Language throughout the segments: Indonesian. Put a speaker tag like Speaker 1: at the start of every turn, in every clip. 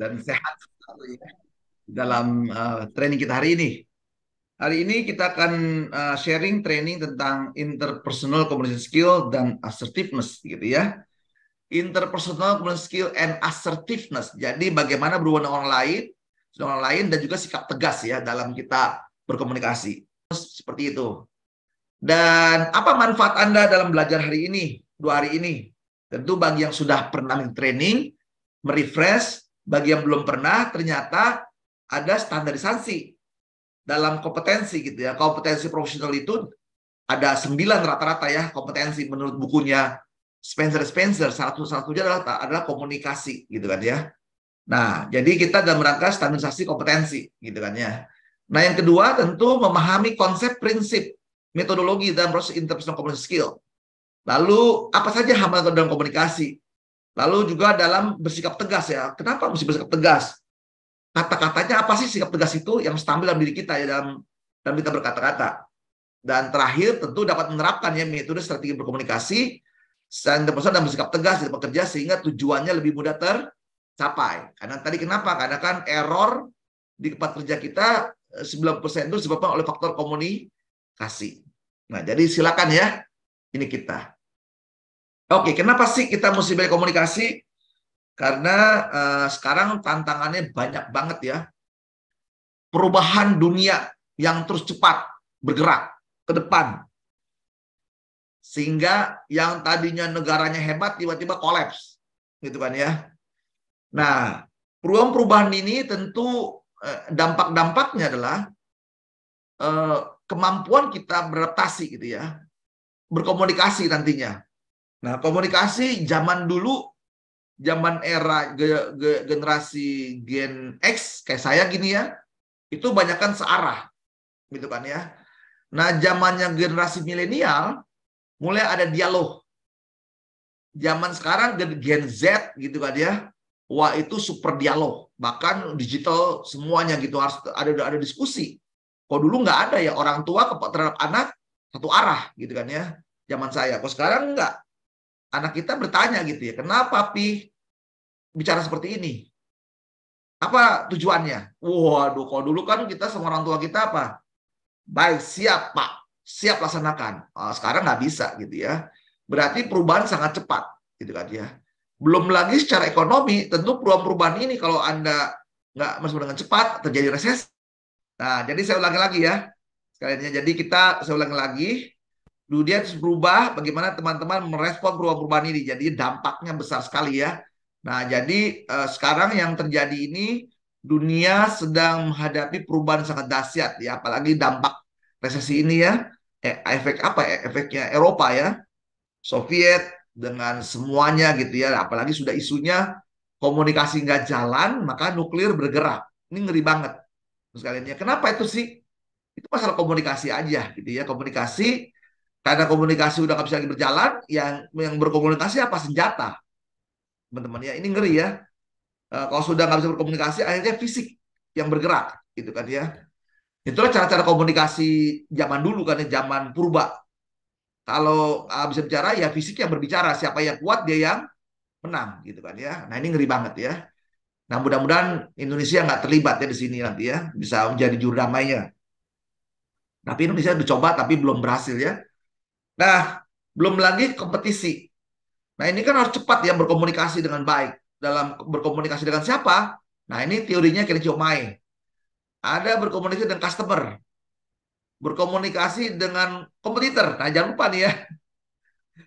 Speaker 1: dan sehat selalu ya dalam training kita hari ini. Hari ini kita akan sharing training tentang interpersonal communication skill dan assertiveness gitu ya. Interpersonal communication skill and assertiveness. Jadi bagaimana berhubungan dengan orang lain dan juga sikap tegas ya dalam kita berkomunikasi. Seperti itu. Dan apa manfaat Anda dalam belajar hari ini, 2 hari ini? Tentu bagi yang sudah pernah training, merefresh, bagi yang belum pernah, ternyata ada standarisasi dalam kompetensi gitu ya. Kompetensi profesional itu ada 9 rata-rata ya kompetensi menurut bukunya Spencer. Satunya adalah komunikasi gitu kan ya. Nah, jadi kita dalam rangka standarisasi kompetensi gitu kan ya. Nah, yang kedua tentu memahami konsep prinsip metodologi dalam proses interpersonal communication skill. Lalu apa saja hambatan dalam komunikasi? Lalu juga dalam bersikap tegas ya. Kenapa mesti bersikap tegas? Kata-katanya apa sih sikap tegas itu yang tampil dalam diri kita ya dalam kita berkata-kata. Dan terakhir tentu dapat menerapkan ya metode strategi berkomunikasi interpersonal dan bersikap tegas di bekerja sehingga tujuannya lebih mudah tercapai. Karena tadi kenapa? Karena kan error di tempat kerja kita 90% itu disebabkan oleh faktor komunikasi. Nah, jadi silakan ya. Ini kita. Oke, kenapa sih kita mesti belajar komunikasi? Karena sekarang tantangannya banyak banget ya. Perubahan dunia yang terus cepat bergerak ke depan. Sehingga yang tadinya negaranya hebat tiba-tiba kolaps. Gitu kan ya. Nah, perubahan ini tentu dampak-dampaknya adalah kemampuan kita beradaptasi gitu ya. Berkomunikasi nantinya. Nah, komunikasi zaman dulu, zaman era generasi Gen X kayak saya gini ya, itu banyakkan searah, gitu kan ya. Nah, zamannya generasi milenial, mulai ada dialog. Zaman sekarang Gen Z, gitu kan ya, wah itu super dialog, bahkan digital semuanya gitu harus ada diskusi. Kalau dulu nggak ada ya orang tua terhadap anak satu arah, gitu kan ya. Zaman saya, kalau sekarang enggak. Anak kita bertanya gitu ya, kenapa Pi bicara seperti ini? Apa tujuannya? Waduh, kalau dulu kan kita sama orang tua kita apa? Baik, siap Pak, siap laksanakan. Sekarang nggak bisa gitu ya. Berarti perubahan sangat cepat gitu kan ya. Belum lagi secara ekonomi, tentu perubahan ini kalau Anda nggak masuk dengan cepat, terjadi resesi. Nah, jadi saya ulangi lagi ya. Sekalian, jadi saya ulangi lagi. Dunia terus berubah, bagaimana teman-teman merespon perubahan-perubahan ini. Jadi dampaknya besar sekali ya. Nah, jadi sekarang yang terjadi ini, dunia sedang menghadapi perubahan sangat dahsyat ya. Apalagi dampak resesi ini ya. Efek apa ya? Efeknya Eropa ya. Soviet dengan semuanya gitu ya. Apalagi sudah isunya komunikasi nggak jalan, maka nuklir bergerak. Ini ngeri banget. Sekalian ya. Kenapa itu sih? Itu masalah komunikasi aja gitu ya. Komunikasi karena komunikasi udah nggak bisa lagi berjalan, yang berkomunikasi apa? Senjata, teman-teman ya. Ini ngeri ya. Kalau sudah nggak bisa berkomunikasi, akhirnya fisik yang bergerak, gitu kan ya. Itulah cara-cara komunikasi zaman dulu kan, ya, zaman purba. Kalau bisa bicara, ya fisik yang berbicara. Siapa yang kuat dia yang menang, gitu kan ya. Nah ini ngeri banget ya. Nah mudah-mudahan Indonesia nggak terlibat ya di sini nanti ya, bisa menjadi juru damainya. Tapi Indonesia dicoba tapi belum berhasil ya. Nah, belum lagi kompetisi. Nah, ini kan harus cepat ya berkomunikasi dengan baik. Dalam berkomunikasi dengan siapa? Nah, ini teorinya Kenichi Omae. Ada berkomunikasi dengan customer, berkomunikasi dengan kompetitor. Nah, jangan lupa nih ya.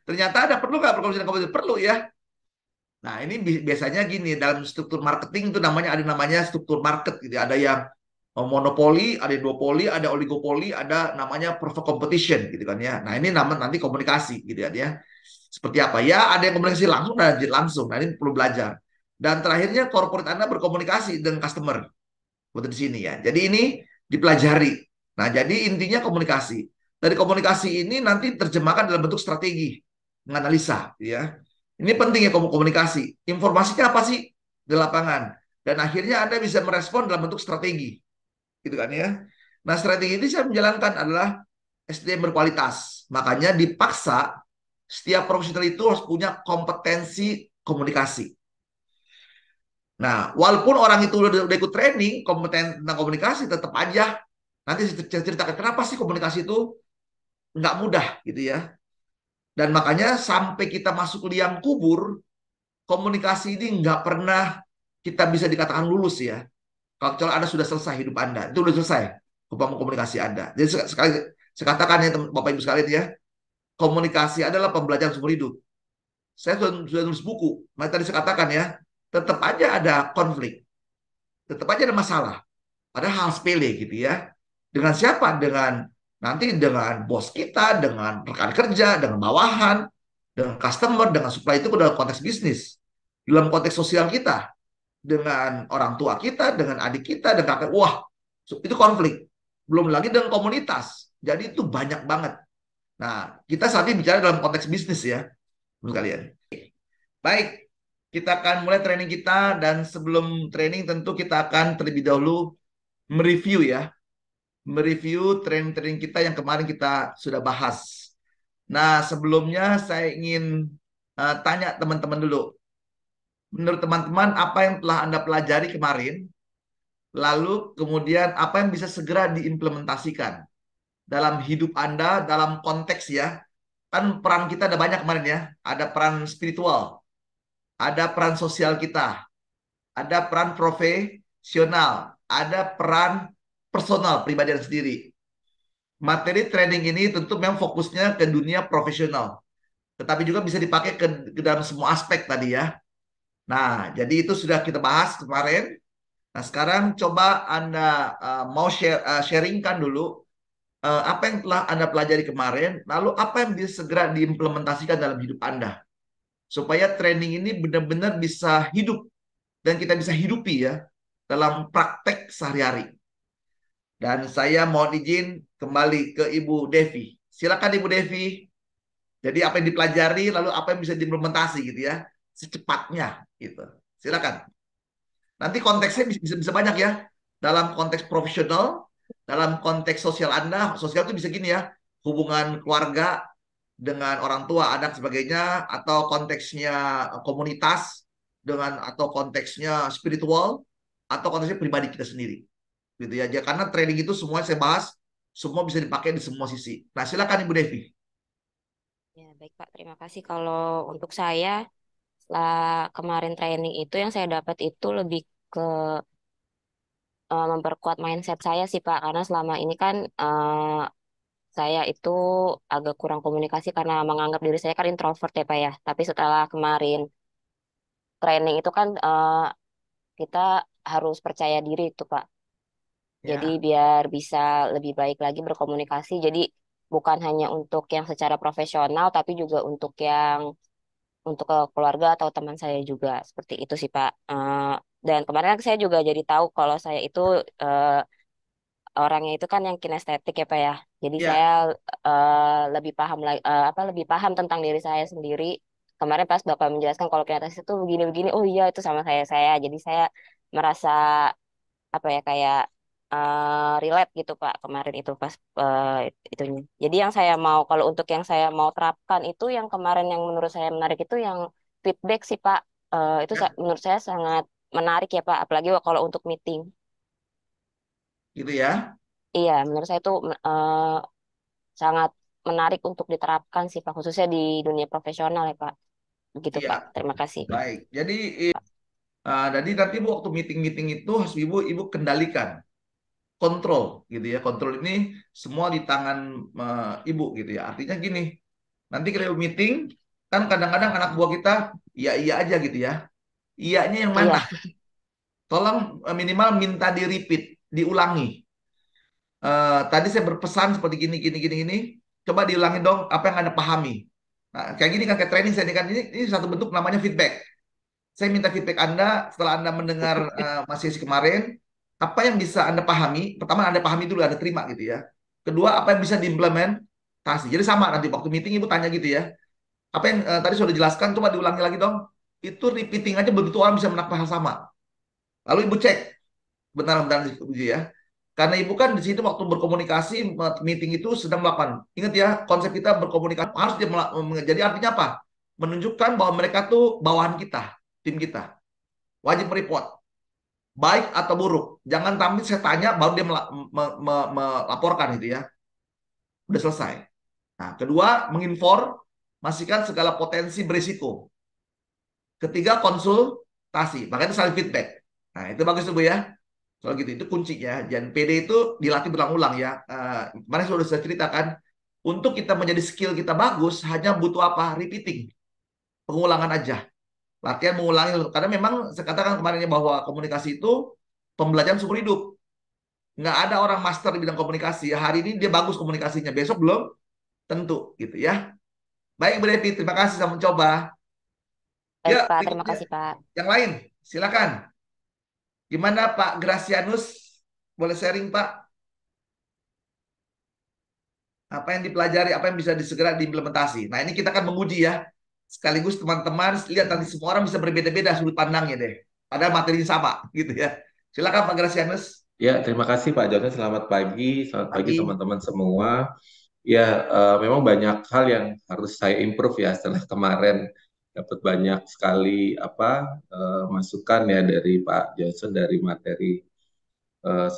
Speaker 1: Ternyata perlu nggak berkomunikasi dengan kompetitor? Perlu ya. Nah, ini biasanya gini, dalam struktur marketing itu ada namanya struktur market gitu. Ada yang monopoli, ada duopoli, ada oligopoli, ada namanya perfect competition gitu kan ya. Nah, ini nanti komunikasi gitu kan ya. Seperti apa? Ya, ada yang komunikasi langsung dan langsung. Nah, ini perlu belajar. Dan terakhirnya corporate Anda berkomunikasi dengan customer. Seperti di sini ya. Jadi ini dipelajari. Nah, jadi intinya komunikasi. Dari komunikasi ini nanti terjemahkan dalam bentuk strategi, menganalisa ya. Ini penting ya komunikasi. Informasinya apa sih di lapangan? Dan akhirnya Anda bisa merespon dalam bentuk strategi. Gitu kan ya. Nah, strategi ini saya menjalankan adalah SDM berkualitas. Makanya dipaksa setiap profesional itu harus punya kompetensi komunikasi. Nah, walaupun orang itu udah ikut training kompeten tentang komunikasi, tetap aja nanti ceritakan kenapa sih komunikasi itu nggak mudah gitu ya. Dan makanya sampai kita masuk liang kubur, komunikasi ini nggak pernah kita bisa dikatakan lulus ya. Kalau Anda sudah selesai hidup Anda, itu sudah selesai upama komunikasi Anda. Jadi sekali saya katakan ya Bapak Ibu sekalian ya, komunikasi adalah pembelajaran seumur hidup. Saya sudah nulis buku, makanya tadi saya katakan ya, tetap aja ada konflik, tetap aja ada masalah. Padahal hal sepele gitu ya. Dengan siapa? Dengan bos kita, dengan rekan kerja, dengan bawahan, dengan customer, dengan supply itu dalam konteks bisnis. Dalam konteks sosial kita, dengan orang tua kita, dengan adik kita, dengan kakak. Wah, itu konflik. Belum lagi dengan komunitas. Jadi itu banyak banget. Nah, kita saat ini bicara dalam konteks bisnis ya, kalian. Baik, kita akan mulai training kita dan sebelum training tentu kita akan terlebih dahulu mereview ya, mereview training-training kita yang kemarin kita sudah bahas. Nah, sebelumnya saya ingin tanya teman-teman dulu. Menurut teman-teman, apa yang telah Anda pelajari kemarin? Lalu kemudian apa yang bisa segera diimplementasikan dalam hidup Anda, dalam konteks ya. Kan peran kita ada banyak kemarin ya. Ada peran spiritual, ada peran sosial kita, ada peran profesional, ada peran personal, pribadi dan sendiri. Materi training ini tentu memang fokusnya ke dunia profesional, tetapi juga bisa dipakai ke dalam semua aspek tadi ya. Nah, jadi itu sudah kita bahas kemarin. Nah, sekarang coba Anda sharingkan dulu apa yang telah Anda pelajari kemarin, lalu apa yang bisa segera diimplementasikan dalam hidup Anda. Supaya training ini benar-benar bisa hidup dan kita bisa hidupi ya dalam praktek sehari-hari. Dan saya mohon izin kembali ke Ibu Devi. Silakan Ibu Devi. Jadi apa yang dipelajari lalu apa yang bisa diimplementasi gitu ya secepatnya gitu. Silakan. Nanti konteksnya bisa banyak ya. Dalam konteks profesional, dalam konteks sosial Anda, sosial itu bisa gini ya, hubungan keluarga dengan orang tua, anak sebagainya, atau konteksnya komunitas dengan atau konteksnya spiritual atau konteksnya pribadi kita sendiri. Gitu ya. Karena training itu semua saya bahas, semua bisa dipakai di semua sisi. Nah, silakan Ibu Devi.
Speaker 2: Ya, baik Pak, terima kasih. Kalau untuk saya, setelah kemarin training itu yang saya dapat itu lebih ke memperkuat mindset saya sih Pak, karena selama ini kan saya itu agak kurang komunikasi karena menganggap diri saya kan introvert ya Pak ya. Tapi setelah kemarin training itu kan kita harus percaya diri itu Pak. Jadi
Speaker 1: Ya,
Speaker 2: biar bisa lebih baik lagi berkomunikasi. Jadi bukan hanya untuk yang secara profesional, tapi juga untuk ke keluarga atau teman saya juga seperti itu sih Pak. Dan kemarin kan saya juga jadi tahu kalau saya itu orangnya itu kan yang kinestetik ya Pak ya. Jadi saya
Speaker 1: ya,
Speaker 2: lebih paham apa lebih paham tentang diri saya sendiri. Kemarin pas Bapak menjelaskan kalau kinestetik itu begini-begini, oh iya itu sama saya. Jadi saya merasa apa ya kayak relate gitu Pak kemarin itu pas itunya. Jadi yang saya mau kalau untuk yang saya mau terapkan itu yang kemarin yang menurut saya menarik itu yang feedback sih Pak. Itu
Speaker 1: ya,
Speaker 2: menurut saya sangat menarik ya Pak, apalagi kalau untuk meeting.
Speaker 1: gitu ya.
Speaker 2: Iya, menurut saya itu sangat menarik untuk diterapkan sih Pak, khususnya di dunia profesional ya Pak. Begitu
Speaker 1: Iya,
Speaker 2: Pak. Terima kasih.
Speaker 1: baik. Jadi nanti Bu waktu meeting-meeting itu harus Ibu kendalikan, kontrol gitu ya. Kontrol ini semua di tangan Ibu gitu ya. Artinya gini, nanti kalau meeting kan kadang-kadang anak buah kita iya iya aja gitu ya. Iyanya yang mana?
Speaker 2: Iya,
Speaker 1: Tolong minimal minta di repeat, diulangi. Tadi saya berpesan seperti gini gini gini gini. Coba diulangi dong apa yang Anda pahami. Nah, kayak gini kan kayak training saya ini kan ini satu bentuk namanya feedback. Saya minta feedback Anda setelah Anda mendengar sesi kemarin, apa yang bisa Anda pahami? Pertama Anda pahami dulu, Anda terima gitu ya. Kedua, apa yang bisa diimplementasi. Jadi sama nanti waktu meeting Ibu tanya gitu ya. Apa yang tadi sudah dijelaskan, coba diulangi lagi dong. Itu repeating aja begitu orang bisa menangkap hal sama. Lalu Ibu cek benar-benar gitu ya. Karena Ibu kan di situ waktu berkomunikasi, meeting itu sedang melakukan. Ingat ya, konsep kita berkomunikasi harus jadi artinya apa? Menunjukkan bahwa mereka tuh bawahan kita, tim kita. wajib mereport, baik atau buruk. Jangan tampil saya tanya baru dia melaporkan itu ya. Udah selesai. Nah, kedua, menginformasikan segala potensi berisiko. Ketiga, konsultasi. Makanya itu saling feedback. Nah, itu bagus tuh Bu ya. Soal gitu, itu kuncinya. Dan PD itu dilatih berulang-ulang ya. Kemarin sudah saya ceritakan, untuk kita menjadi skill kita bagus, hanya butuh apa? Repeating. Pengulangan aja. Latihan mengulangi. Karena memang saya katakan kemarinnya bahwa komunikasi itu pembelajaran seumur hidup. Nggak ada orang master di bidang komunikasi. Hari ini dia bagus komunikasinya, besok belum tentu gitu ya. Baik Bu Devi, terima kasih sudah mencoba.
Speaker 2: Baik,
Speaker 1: Ya,
Speaker 2: Pak. Terima
Speaker 1: berikutnya
Speaker 2: kasih, Pak.
Speaker 1: yang lain, silakan. Gimana Pak Gracianus? Boleh sharing Pak? Apa yang dipelajari, apa yang bisa disegera diimplementasi. Nah, ini kita akan menguji ya. Sekaligus teman-teman lihat nanti semua orang bisa berbeda-beda sudut pandangnya deh. Padahal materinya sama gitu ya. Silakan Pak Gracianus.
Speaker 3: Ya, terima kasih Pak Johnson. Selamat pagi
Speaker 1: Pagi.
Speaker 3: teman-teman semua. Ya, memang banyak hal yang harus saya improve ya setelah kemarin dapat banyak sekali masukan ya dari Pak Johnson dari materi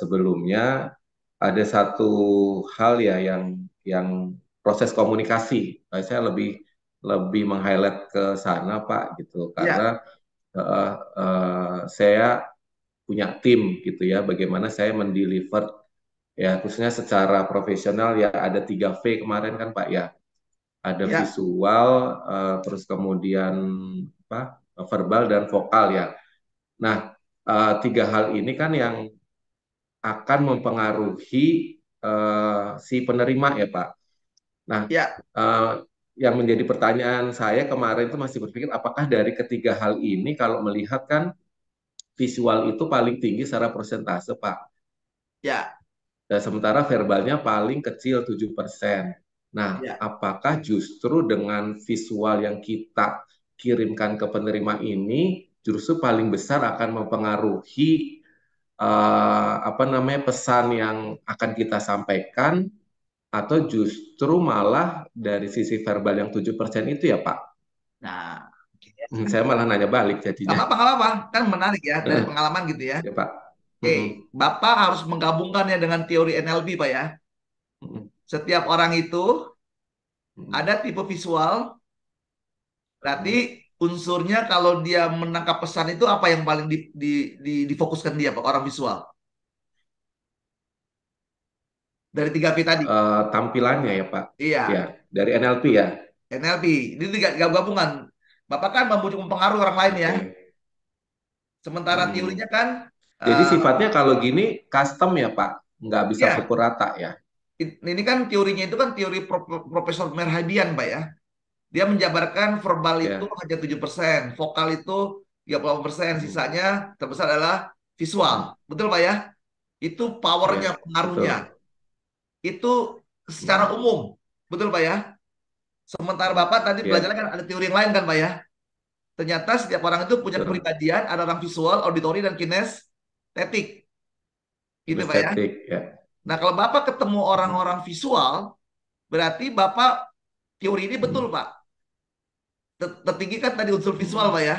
Speaker 3: sebelumnya. Ada satu hal ya yang proses komunikasi. Saya lebih lebih meng-highlight ke sana Pak gitu
Speaker 1: Ya,
Speaker 3: karena saya punya tim gitu ya, bagaimana saya mendeliver ya khususnya secara profesional ya ada 3V kemarin kan Pak ya, ada
Speaker 1: ya,
Speaker 3: visual, terus kemudian verbal dan vokal ya. Nah, tiga hal ini kan yang akan mempengaruhi si penerima ya Pak. Nah,
Speaker 1: ya,
Speaker 3: yang menjadi pertanyaan saya kemarin itu masih berpikir apakah dari ketiga hal ini kalau melihat kan visual itu paling tinggi secara persentase Pak.
Speaker 1: ya,
Speaker 3: Dan sementara verbalnya paling kecil 7%. Nah,
Speaker 1: ya.
Speaker 3: apakah justru dengan visual yang kita kirimkan ke penerima ini justru paling besar akan mempengaruhi pesan yang akan kita sampaikan atau justru malah dari sisi verbal yang 7% itu ya Pak?
Speaker 1: Nah,
Speaker 3: Saya malah nanya balik jadinya.
Speaker 1: nggak apa-apa. Kan menarik ya dari pengalaman gitu ya.
Speaker 3: Ya Pak.
Speaker 1: Oke, Bapak harus menggabungkannya dengan teori NLP Pak ya. Setiap orang itu ada tipe visual, berarti unsurnya kalau dia menangkap pesan itu apa yang paling difokuskan dia Pak, orang visual. Dari 3P tadi.
Speaker 3: Tampilannya ya Pak.
Speaker 1: Iya,
Speaker 3: Ya, dari NLP ya.
Speaker 1: NLP. Ini tiga gabungan. Bapak kan mempengaruhi orang lain ya.
Speaker 3: Oke.
Speaker 1: Sementara teorinya kan
Speaker 3: Jadi
Speaker 1: eh,
Speaker 3: sifatnya kalau gini custom ya Pak, nggak bisa
Speaker 1: ya,
Speaker 3: pukul rata ya.
Speaker 1: ini kan teorinya itu kan teori Profesor Merhadian Pak ya. Dia menjabarkan verbal itu
Speaker 3: Ya,
Speaker 1: hanya 7%, vokal itu 30%,
Speaker 3: hmm,
Speaker 1: sisanya terbesar adalah visual. Betul Pak ya? Itu powernya,
Speaker 3: ya
Speaker 1: pengaruhnya.
Speaker 3: betul.
Speaker 1: Itu secara
Speaker 3: Hmm,
Speaker 1: umum. Betul Pak ya? Sementara Bapak tadi belajarnya
Speaker 3: ya
Speaker 1: kan ada teori yang lain kan Pak ya? Ternyata setiap orang itu punya
Speaker 3: betul.
Speaker 1: kepribadian, ada orang visual, auditori, dan kinestetik. Gitu Pak ya?
Speaker 3: Estetik ya.
Speaker 1: Nah kalau Bapak ketemu orang-orang visual, berarti Bapak teori ini betul Pak. Tertinggi kan tadi unsur visual
Speaker 3: Hmm,
Speaker 1: Pak ya?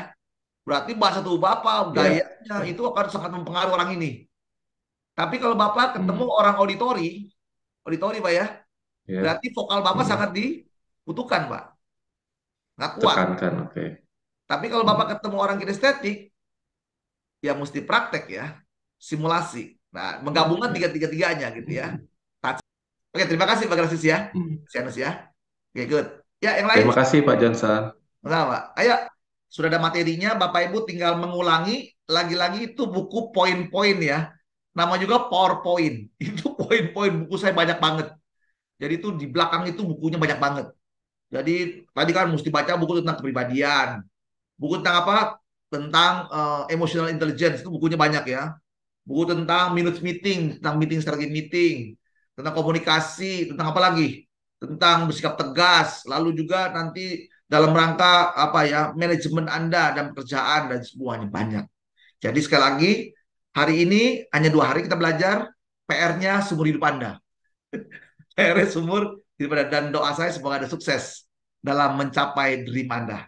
Speaker 1: Berarti bahasa tubuh Bapak,
Speaker 3: ya.
Speaker 1: gayanya itu akan sangat mempengaruhi orang ini. Tapi kalau Bapak ketemu
Speaker 3: Hmm,
Speaker 1: orang auditori, auditori Pak ya,
Speaker 3: ya.
Speaker 1: berarti vokal Bapak
Speaker 3: Hmm,
Speaker 1: sangat dibutuhkan Pak. Nggak kuat.
Speaker 3: tekankan, oke.
Speaker 1: Tapi kalau Bapak
Speaker 3: Hmm,
Speaker 1: ketemu orang kinestetik, ya mesti praktek ya. Simulasi. Nah, menggabungkan
Speaker 3: ya.
Speaker 1: tiga-tiganya gitu ya. Oke, terima kasih Pak Grasis ya.
Speaker 3: Hmm.
Speaker 1: Sianus ya. Oke, good. Ya, yang lain.
Speaker 3: Terima kasih Pak Johnson.
Speaker 1: Nah, Pak. Ayo, sudah ada materinya, Bapak Ibu tinggal mengulangi. Lagi-lagi itu buku poin-poin ya. Nama juga PowerPoint. Itu poin-poin buku saya banyak banget. Jadi itu di belakang itu bukunya banyak banget. Jadi tadi kan mesti baca buku tentang kepribadian. Buku tentang apa? Tentang emotional intelligence. Itu bukunya banyak ya. Buku tentang minutes meeting, tentang meeting strategi meeting, tentang komunikasi, tentang apa lagi? Tentang bersikap tegas, lalu juga nanti dalam rangka apa ya, manajemen Anda dan pekerjaan dan semuanya banyak. Jadi sekali lagi, hari ini hanya 2 hari kita belajar, PR-nya seumur hidup Anda. PR-nya seumur hidup Anda. Dan doa saya semoga Anda sukses dalam mencapai dream Anda.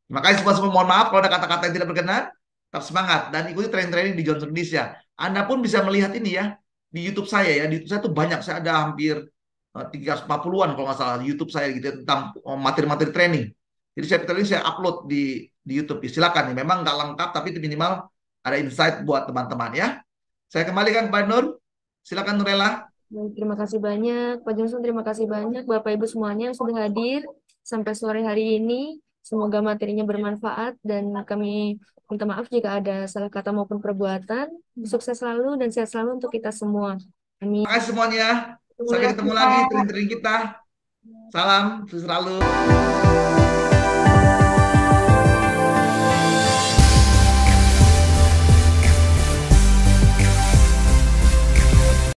Speaker 1: Terima kasih semua, mohon maaf kalau ada kata-kata yang tidak berkenan. Tetap semangat dan ikuti training-training di Johnson Indonesia. Anda pun bisa melihat ini ya di YouTube saya ya. Di YouTube saya tuh banyak, saya ada hampir 340-an kalau nggak salah di YouTube saya gitu ya, tentang materi-materi training. Jadi saya upload di YouTube. Silakan nih, memang nggak lengkap tapi minimal ada insight buat teman-teman ya. Saya kembalikan Pak Nur. Silakan Nurella.
Speaker 4: Baik, terima kasih banyak Pak Johnson, terima kasih banyak Bapak Ibu semuanya yang sudah hadir sampai sore hari ini. Semoga materinya bermanfaat dan kami minta maaf jika ada salah kata maupun perbuatan. Sukses selalu dan sehat selalu untuk kita semua. Amin.
Speaker 1: Terima kasih semuanya.
Speaker 4: Ketemu
Speaker 1: Sampai
Speaker 4: lagi,
Speaker 1: ketemu
Speaker 4: Pak.
Speaker 1: lagi training-training kita. Salam selalu.